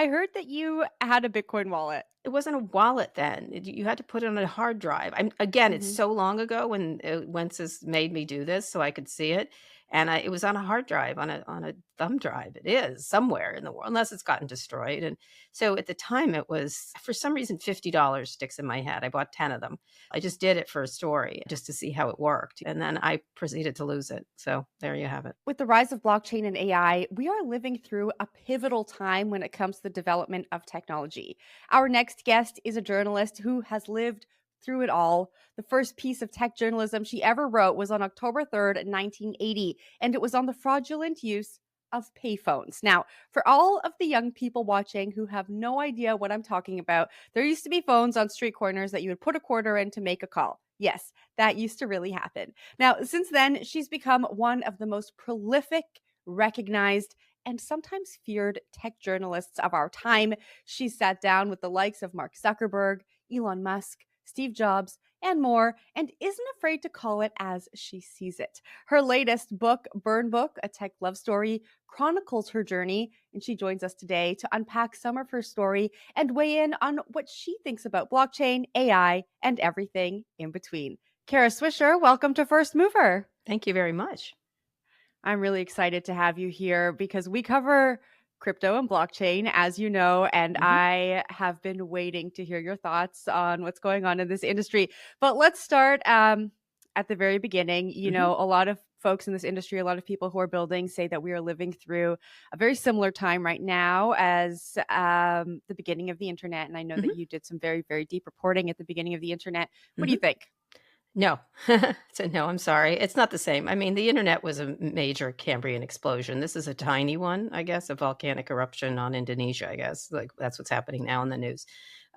I heard that you had a Bitcoin wallet. It wasn't a wallet then. You had to put it on a hard drive. Again, it's Mhm. so long ago when Wences made me do this so I could see it, and it was on a hard drive, on a thumb drive. It is somewhere in the world, unless it's gotten destroyed. And so at the time, it was for some reason $50 sticks in my head. I bought 10 of them. I just did it for a story, just to see how it worked, and then I proceeded to lose it. So there you have it. With the rise of blockchain and AI, we are living through a pivotal time when it comes to the development of technology. Our next guest is a journalist who has lived through it all. The first piece of tech journalism she ever wrote was on October 3rd, 1980, and it was on the fraudulent use of payphones. Now, for all of the young people watching who have no idea what I'm talking about, there used to be phones on street corners that you would put a quarter in to make a call. Yes, that used to really happen. Now, since then, she's become one of the most prolific, recognized, and sometimes feared tech journalists of our time. She's sat down with the likes of Mark Zuckerberg, Elon Musk, Steve Jobs, and more, and isn't afraid to call it as she sees it. Her latest book, Burn Book, A Tech Love Story, chronicles her journey, and she joins us today to unpack some of her story and weigh in on what she thinks about blockchain, AI, and everything in between. Kara Swisher, welcome to First Mover. Thank you very much. I'm really excited to have you here because we cover crypto and blockchain, as you know, and Mhm, I have been waiting to hear your thoughts on what's going on in this industry. But let's start at the very beginning. mhm. A lot of folks in this industry, a lot of people who are building say that we are living through a very similar time right now as the beginning of the internet. And I know that Mhm, you did some very, very deep reporting at the beginning of the internet. What do you mhm. think? No. So, no, I'm sorry. It's not the same. I mean, the internet was a major Cambrian explosion. This is a tiny one, I guess, a volcanic eruption on Indonesia, I guess. Like, that's what's happening now in the news.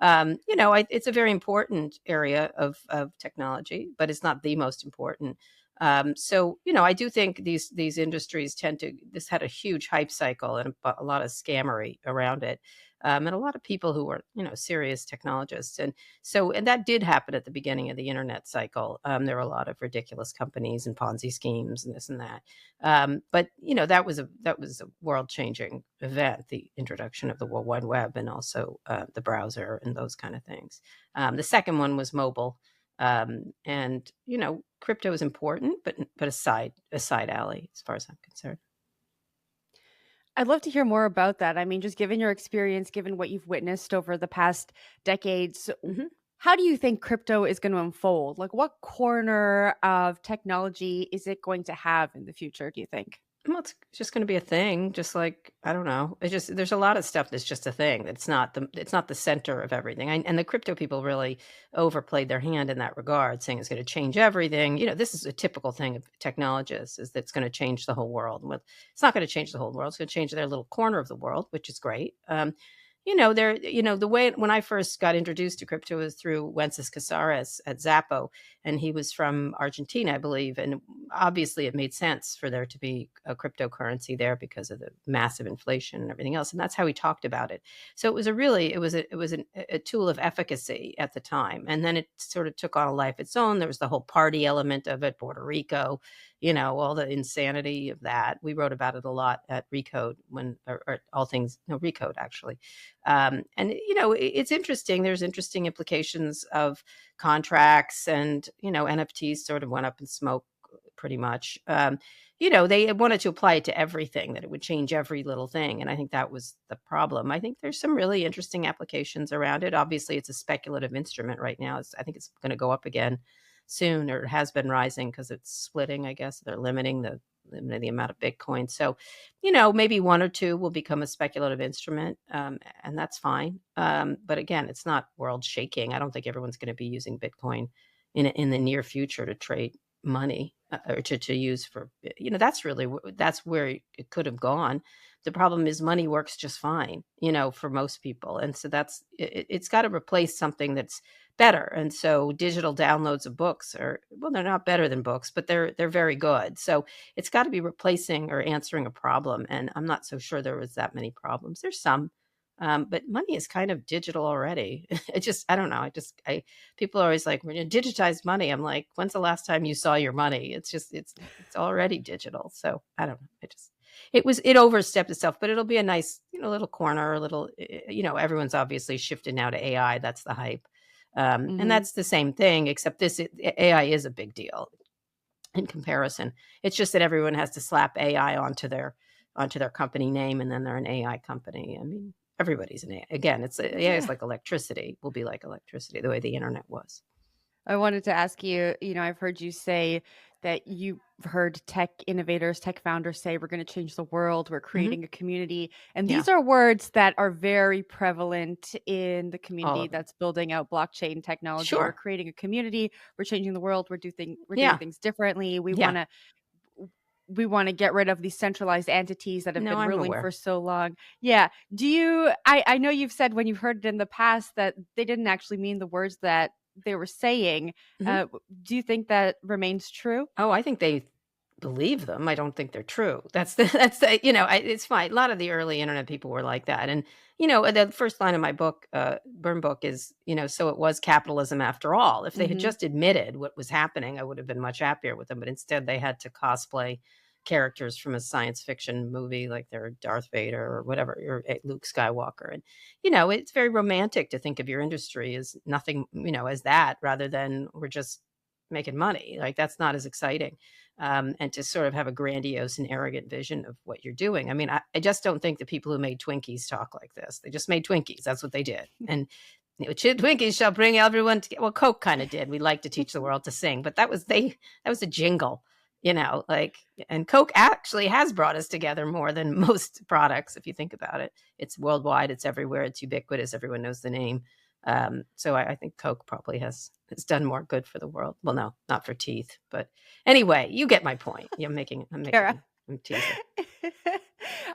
It's a very important area of technology, but it's not the most important. I do think these industries tend to this had a huge hype cycle and a lot of scammery around it. And a lot of people who were, serious technologists. And that did happen at the beginning of the internet cycle. There were a lot of ridiculous companies and Ponzi schemes and this and that. But that was a world changing event, the introduction of the World Wide Web and also the browser and those kind of things. The second one was mobile. And crypto is important, but a side alley as far as I'm concerned. I'd love to hear more about that. I mean, just given your experience, given what you've witnessed over the past decades, Mhm. how do you think crypto is going to unfold? Like, what corner of technology is it going to have in the future, do you think? Well, it's just gonna be a thing, just like I don't know. It's just there's a lot of stuff that's just a thing. It's not the center of everything. And the crypto people really overplayed their hand in that regard, saying it's gonna change everything. This is a typical thing of technologists, is that it's gonna change the whole world. Well, it's not gonna change the whole world. It's gonna change their little corner of the world, which is great. The way when I first got introduced to crypto was through Wences Casares at Zappo, and he was from Argentina, I believe. And obviously, it made sense for there to be a cryptocurrency there because of the massive inflation and everything else. And that's how he talked about it. So it was a tool of efficacy at the time, and then it sort of took on a life its own. There was the whole party element of it, Puerto Rico, all the insanity of that. We wrote about it a lot at Recode or All Things, no, Recode actually. It's interesting. There's interesting implications of contracts, and NFTs sort of went up in smoke pretty much. They wanted to apply it to everything, that it would change every little thing. And I think that was the problem. I think there's some really interesting applications around it. Obviously, it's a speculative instrument right now. I think it's going to go up again soon, or it has been rising because it's splitting, I guess. They're limiting the amount of Bitcoin. So, maybe one or two will become a speculative instrument, and that's fine. But again, it's not world shaking. I don't think everyone's going to be using Bitcoin in the near future to trade money, or to use for, that's where it could have gone. The problem is money works just fine, for most people. And so it's got to replace something that's better. And so digital downloads of books they're not better than books, but they're very good. So it's got to be replacing or answering a problem. And I'm not so sure there was that many problems. There's some, but money is kind of digital already. I don't know. People are always like, we're going to digitize money. I'm like, when's the last time you saw your money? It's already digital. So I don't know. it overstepped itself, but it'll be a nice, little corner, a little, everyone's obviously shifted now to AI. That's the hype. And Mhm. that's the same thing, except AI is a big deal in comparison. It's just that everyone has to slap AI onto their company name, and then they're an AI company. I mean, everybody's an AI. Again, AI is Yeah. like electricity. Will be like electricity, the way the internet was. I wanted to ask you, I've heard you say that you've heard tech innovators, tech founders say we're going to change the world, we're Hmm. creating a community. And Yeah, these are words that are very prevalent in the all community of them. that's building out blockchain technology. We're Sure. creating a community, we're changing the world, we're doing Yeah. things differently. Yeah. We want to get rid of these centralized entities that have No, been I'm ruling for aware. so long. Yeah. I know you've said when you've heard it in the past that they didn't actually mean the words that they were saying. Mhm. Do you think that remains true? Oh, I think they believe them. I don't think they're true. That's it's fine. A lot of the early internet people were like that. And, the first line of my book, Burn Book is, so it was capitalism after all. If they had Mm-hmm. just admitted what was happening, I would have been much happier with them. But instead they had to cosplay characters from a science fiction movie, like they're Darth Vader or whatever, or Luke Skywalker. And, it's very romantic to think of your industry as nothing, as that, rather than we're just making money. Like, that's not as exciting. And to sort of have a grandiose and arrogant vision of what you're doing. I mean, I just don't think the people who made Twinkies talk like this. They just made Twinkies. That's what they did. And Twinkies shall bring everyone together. Well, Coke kind of did. We like to teach the world to sing, but that was a jingle, like, and Coke actually has brought us together more than most products, if you think about it. It's worldwide, it's everywhere, it's ubiquitous, everyone knows the name. So I think Coke probably has done more good for the world. Well, no, not for teeth, but anyway, you get my point. Yeah, Kara. I'm teasing.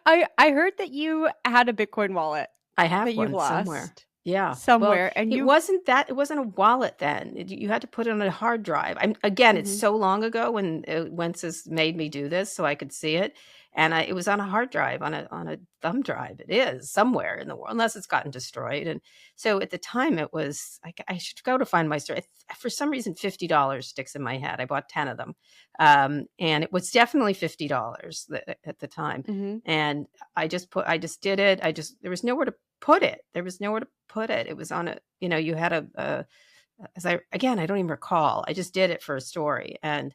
I heard that you had a Bitcoin wallet I have that you've one somewhere. lost Yeah. Well, somewhere, and you. it wasn't a wallet then. You had to put it on a hard drive. Again, it's Mhm. so long ago when Wences made me do this so I could see it. And it was on a hard drive, on a thumb drive. It is somewhere in the world, unless it's gotten destroyed. And so at the time, it was like, I should go to find my story. For some reason, $50 sticks in my head. I bought 10 of them, and it was definitely $50 at the time. Mhm. And I just did it. There was nowhere to put it. There was nowhere to put it. It was on you had I don't even recall. I just did it for a story and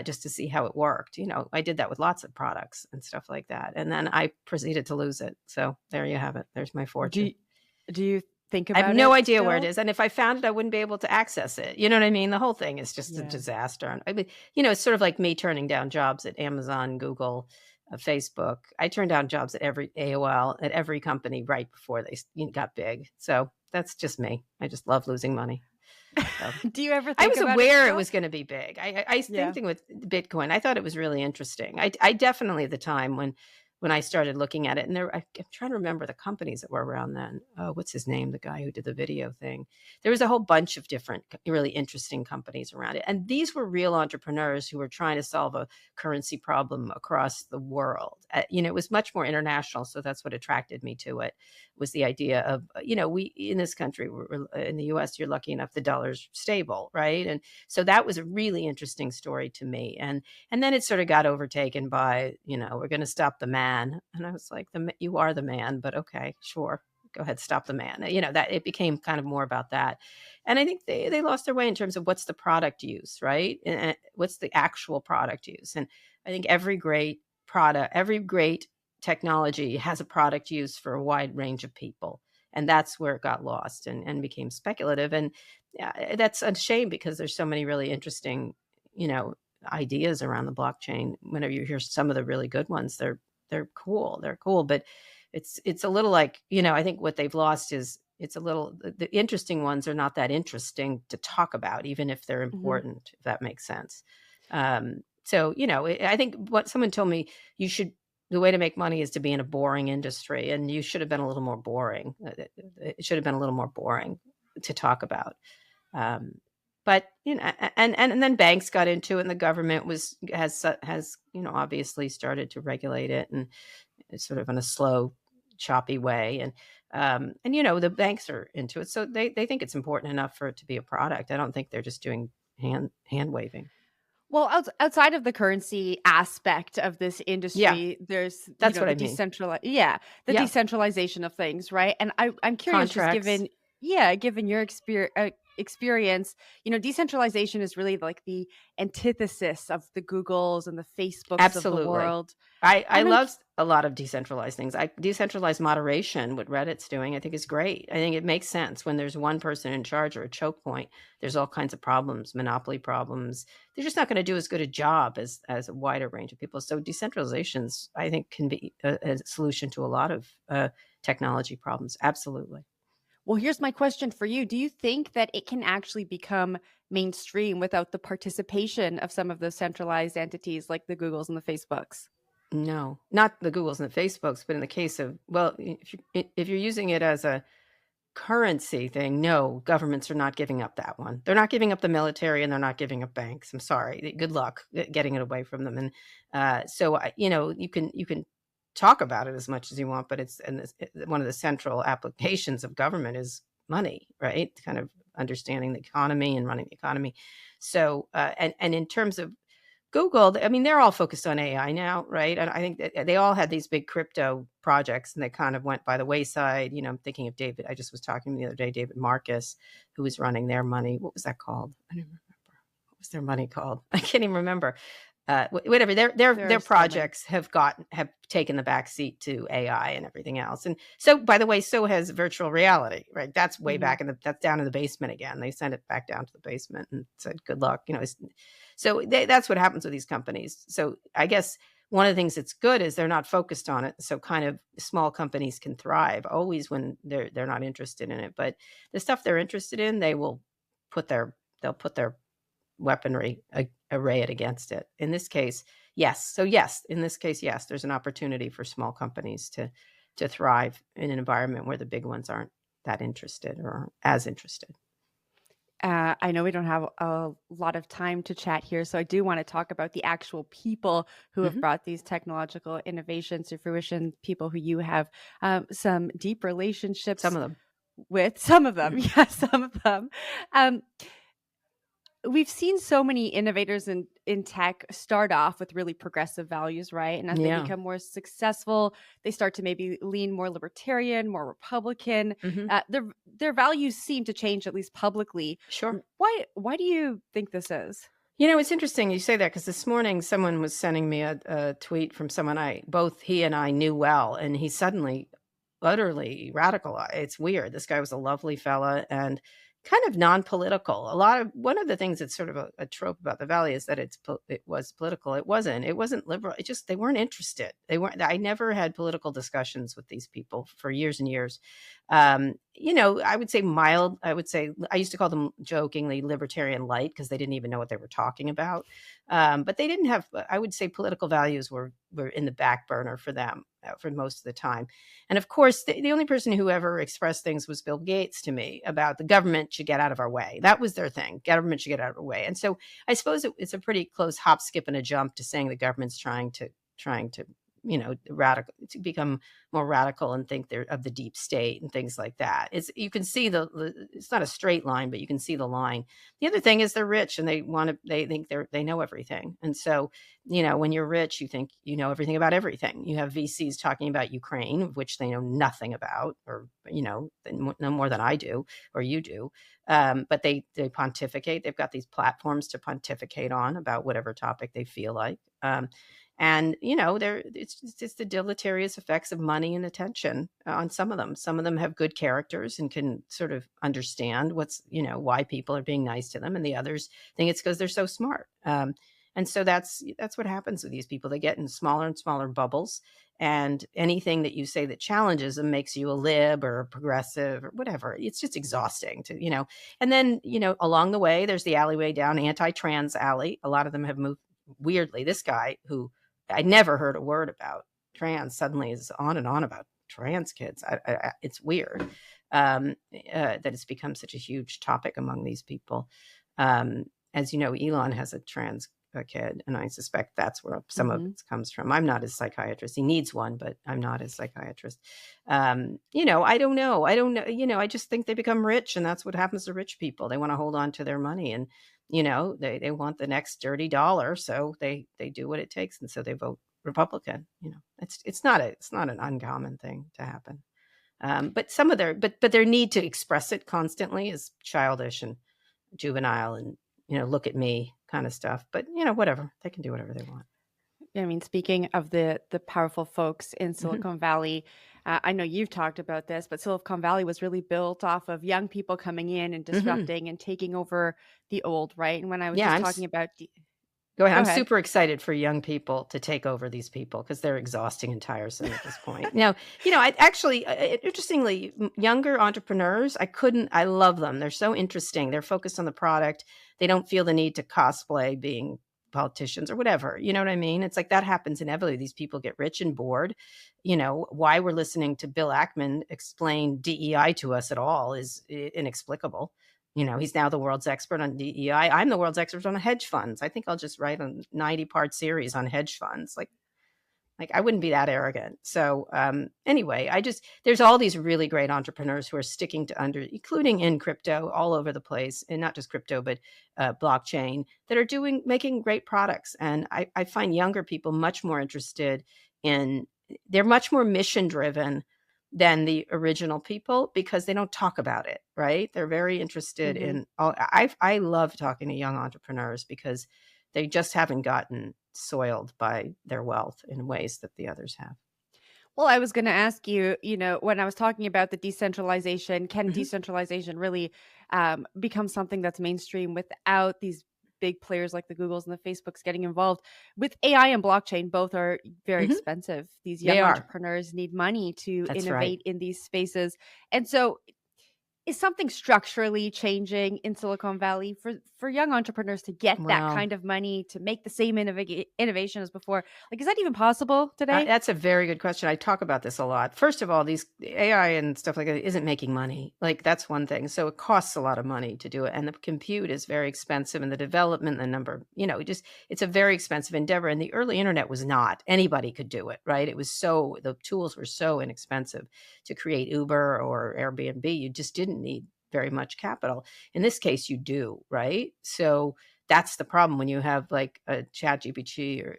just to see how it worked. I did that with lots of products and stuff like that. And then I proceeded to lose it. So there you have it. There's my Do fortune. y do you think I have about no it idea where it still? is. And if I found it, I wouldn't be able to access it. You know what I mean? The whole thing is just a Yeah. disaster. And I mean, it's sort of like me turning down jobs at Amazon, Google, Facebook. I turned down jobs at every AOL, at every company right before they got big. So that's just me. I just love losing money. So Do you ever I think was about it aware it still? was going to be big. I same Yeah. thing with Bitcoin. I thought it was really interesting. I definitely, at the time when I started looking at it, and I'm trying to remember the companies that were around then. Oh, what's his name? The guy who did the video thing. There was a whole bunch of different, really interesting companies around it, and these were real entrepreneurs who were trying to solve a currency problem across the world. It was much more international, so that's what attracted me to it. Was the idea of we in this country, in the U.S., you're lucky enough the dollar's stable, right? And so that was a really interesting story to me. And then it sort of got overtaken by, we're going to stop the man. And I was like, you are the man, but okay, sure. Go ahead, stop the man. That it became kind of more about that. And I think they lost their way in terms of what's the product use, right? And what's the actual product use? And I think every great technology has a product use for a wide range of people. And that's where it got lost and became speculative. And yeah, that's a shame because there's so many really interesting, you know, ideas around the blockchain. Whenever you hear some of the really good ones, they're cool. They're cool, but it's a little like, I think what they've lost is it's a little the interesting ones are not that interesting to talk about, even if they're Mhm. important, if that makes sense. So, I think what someone told me, you should the way to make money is to be in a boring industry, and you should have been a little more boring. It should have been a little more boring to talk about. Um, but and then banks got into it, and the government has obviously started to regulate it, and it's sort of in a slow, choppy way, and the banks are into it, so they think it's important enough for it to be a product. I don't think they're just doing hand waving. Well, outside of the currency aspect of this Yeah, industry, there's, that's what the I mean. the Yeah, decentralization of things, right? And I'm curious, just contracts. given your experience, decentralization is really like the antithesis of the Googles and the Facebooks of the Absolutely. world. I And I'm love a lot of decentralized things. Decentralized moderation, what Reddit's doing, I think is great. I think it makes sense when there's one person in charge or a choke point. There's all kinds of problems, monopoly problems. They're just not going to do as good a job as a wider range of people. So decentralizations, I think, can be a solution to a lot of technology problems. Absolutely. Well, here's my question for you. Do you think that it can actually become mainstream without the participation of some of those centralized entities like the Googles and the Facebooks? No, not the Googles and the Facebooks, but in the case of, well, if you're using it as a currency thing, no, governments are not giving up that one. They're not giving up the military and they're not giving up banks. I'm sorry. Good luck getting it away from them. And you can talk about it as much as you want, but one of the central applications of government is money, right? Kind of understanding the economy and running the economy. So, and in terms of Google, I mean, they're all focused on AI now, right? And I think that they all had these big crypto projects and they kind of went by the wayside. I'm thinking of David. I just was talking the other day, David Marcus, who was running their money. What was that called? I don't remember. What was their money called? I can't even remember. Whatever There are their so many. projects have taken the back seat to AI and everything else. And so, by the way, so has virtual reality, right? That's way Mhm. back that's down in the basement again. They sent it back down to the basement and said, "Good luck." So that's what happens with these companies. So I guess one of the things that's good is they're not focused on it. So kind of small companies can thrive always when they're not interested in it. But the stuff they're interested in, they'll put their weaponry, array it against it. In this case, yes. So yes, in this case, yes, there's an opportunity for small companies to thrive in an environment where the big ones aren't that interested or as interested. I know we don't have a lot of time to chat here, so I do want to talk about the actual people who have Hmm. brought these technological innovations to fruition, people who you have some deep Some relationships of them. with, some of them, Mhm. yes, some of them. Um, we've seen so many innovators in tech start off with really progressive values, right? And as they Yeah. become more successful, they start to maybe lean more libertarian, more Republican. Hmm. Their values seem to change, at least publicly. Sure. Why do you think this is? It's interesting you say that because this morning someone was sending me a tweet from someone both he and I knew well, and he suddenly utterly radicalized. It's weird. This guy was a lovely fella and kind of non-political. One of the things that's sort of a trope about the Valley is that it was political. It wasn't. It wasn't liberal. It just they weren't interested. They weren't. I never had political discussions with these people for years and years. I would say mild. I would say I used to call them jokingly libertarian light because they didn't even know what they were talking about. But they didn't have. I would say political values were in the back burner for them for most of the time. And of course, the only person who ever expressed things was Bill Gates to me about the government should get out of our way. That was their thing. Government should get out of our way. And so I suppose it's a pretty close hop, skip, and a jump to saying the government's trying to radical to become more radical and think they're of the deep state and things like that. You can see it's not a straight line, but you can see the line. The other thing is they're rich and they think they know everything. And so, when you're rich, you think you know everything about everything. You have VCs talking about Ukraine, of which they know nothing about, or no more than I do or you do. But they pontificate. They've got these platforms to pontificate on about whatever topic they feel like. And it's just the deleterious effects of money and attention on some of them. Some of them have good characters and can sort of understand why people are being nice to them, and the others think it's because they're so smart. And so that's what happens with these people. They get in smaller and smaller bubbles, and anything that you say that challenges them makes you a lib or a progressive or whatever. It's just exhausting to. And then along the way, there's the alleyway down, anti-trans alley. A lot of them have moved. Weirdly, this guy who I never heard a word about trans suddenly is on and on about trans kids. It's weird that it's become such a huge topic among these people. As you know, Elon has a trans kid, and I suspect that's where some of Mhm. it comes from. I'm not his psychiatrist. He needs one, but I'm not his psychiatrist. I don't know. I don't know. I just think they become rich, and that's what happens to rich people. They want to hold on to their money, and They want the next dirty dollar, so they do what it takes, and so they vote Republican. It's not an uncommon thing to happen. But some of their need to express it constantly is childish and juvenile, and look at me kind of stuff. But whatever, they can do whatever they want. I mean, speaking of the powerful folks in Silicon Valley, I know you've talked about this, but Silicon Valley was really built off of young people coming in and disrupting and taking over the old, right? And when I was Yeah, just talking about, go ahead. go I'm ahead. super excited for young people to take over these people because they're exhausting and tiresome at this point. Now, I actually, interestingly, younger entrepreneurs, I love them. They're so interesting. They're focused on the product. They don't feel the need to cosplay being politicians or whatever. You know what I mean? It's like that happens inevitably. These people get rich and bored. Why we're listening to Bill Ackman explain DEI to us at all is inexplicable. He's now the world's expert on DEI. I'm the world's expert on hedge funds. I think I'll just write a 90-part series on hedge funds. Like I wouldn't be that arrogant. So anyway, there's all these really great entrepreneurs who are sticking to including in crypto all over the place, and not just crypto, but blockchain, that are making great products. And I find younger people much more interested they're much more mission driven than the original people because they don't talk about it, right? They're very interested in I love talking to young entrepreneurs because they just haven't gotten soiled by their wealth in ways that the others have. Well, I was going to ask you, when I was talking about the decentralization, can decentralization really become something that's mainstream without these big players like the Googles and the Facebooks getting involved? With AI and blockchain, both are very expensive. These young entrepreneurs need money to innovate in these spaces. And so is something structurally changing in Silicon Valley for young entrepreneurs to get that kind of money to make the same innovation as before? Like, is that even possible today? That's a very good question. I talk about this a lot. First of all, these AI and stuff like that isn't making money. Like, that's one thing. So it costs a lot of money to do it. And the compute is very expensive, and the development, the number, it's a very expensive endeavor. And the early internet was not. Anybody could do it, right? The tools were so inexpensive to create Uber or Airbnb. You just didn't need very much capital. In this case, you do, right? So that's the problem when you have like a ChatGPT or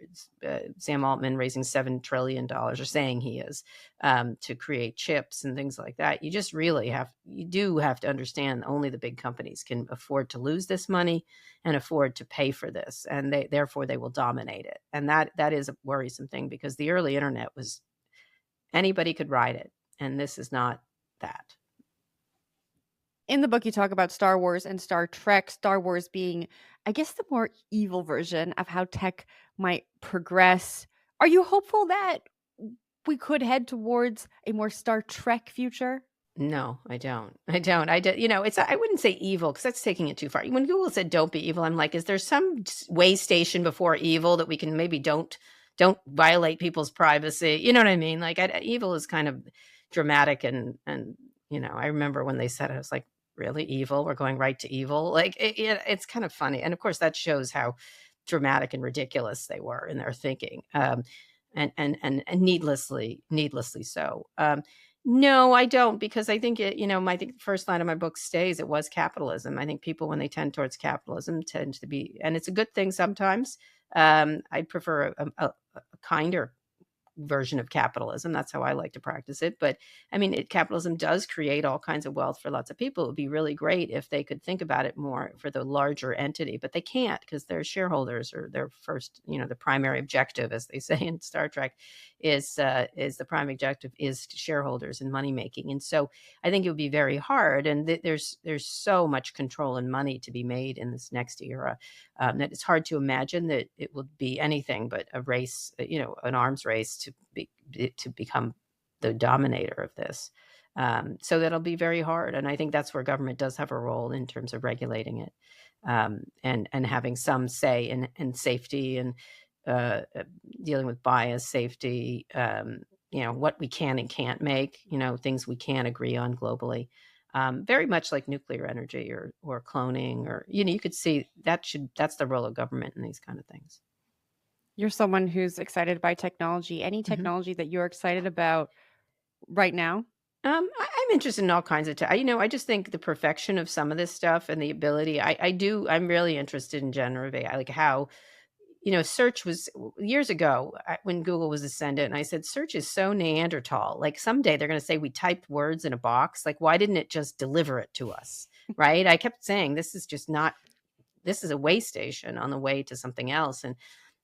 Sam Altman raising $7 trillion, or saying he is, to create chips and things like that. You just really do have to understand only the big companies can afford to lose this money and afford to pay for this. And therefore they will dominate it. And that is a worrisome thing because the early internet was anybody could ride it. And this is not that. In the book, you talk about Star Wars and Star Trek, Star Wars being, I guess, the more evil version of how tech might progress. Are you hopeful that we could head towards a more Star Trek future? No, I don't. I wouldn't say evil because that's taking it too far. When Google said don't be evil, I'm like, is there some way station before evil that we can maybe don't violate people's privacy? You know what I mean? Like evil is kind of dramatic and I remember when they said it, I was like, really evil? We're going right to evil? Like it's kind of funny. And of course that shows how dramatic and ridiculous they were in their thinking. And needlessly so. No, I don't, because I think I think the first line of my book stays. It was capitalism. I think people, when they tend towards capitalism, tend to be, and it's a good thing sometimes. I prefer a kinder version of capitalism. That's how I like to practice it. But I mean, capitalism does create all kinds of wealth for lots of people. It would be really great if they could think about it more for the larger entity, but they can't because they're shareholders, or their first, the primary objective, as they say in Star Trek, is the prime objective is shareholders and money making. And so I think it would be very hard. And there's so much control and money to be made in this next era that it's hard to imagine that it will be anything but a race, an arms race to become the dominator of this. So that'll be very hard. And I think that's where government does have a role in terms of regulating it, and having some say in safety and dealing with bias, safety, what we can and can't make, things we can agree on globally. Very much like nuclear energy or cloning, or, you could see that's the role of government in these kind of things. You're someone who's excited by technology. Any technology that you're excited about right now? I'm interested in all kinds of I just think the perfection of some of this stuff and the ability I'm really interested in generative AI, like how, search was years ago when Google was ascendant, and I said, search is so Neanderthal. Like someday they're going to say we typed words in a box. Like, why didn't it just deliver it to us? Right. I kept saying, this is a way station on the way to something else. And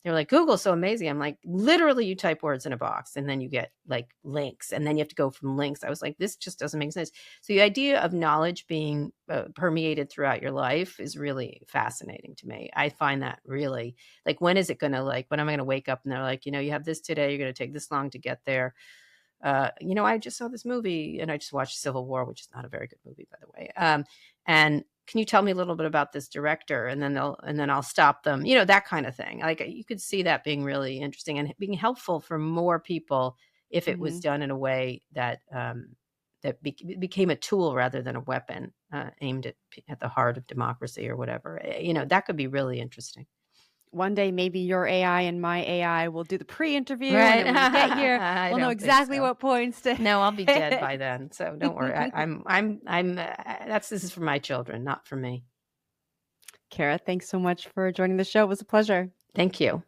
they're like, Google's so amazing. I'm like, literally, you type words in a box and then you get like links, and then you have to go from links. I was like, this just doesn't make sense. So the idea of knowledge being permeated throughout your life is really fascinating to me. I find that really, like, when is it going to, like, when am I going to wake up and they're like, you have this today, you're going to take this long to get there. I just saw this movie and I just watched Civil War, which is not a very good movie, by the way. And can you tell me a little bit about this director? And then I'll stop them, that kind of thing. Like you could see that being really interesting and being helpful for more people if it was Mhm. done in a way that, became a tool rather than a weapon, aimed at the heart of democracy or whatever. That could be really interesting. One day, maybe your AI and my AI will do the pre-interview, and Right. then when we get here, I we'll know don't think exactly so. what points to No, I'll be dead hit. by then, so don't worry. This is for my children, not for me. Kara, thanks so much for joining the show. It was a pleasure. Thank you.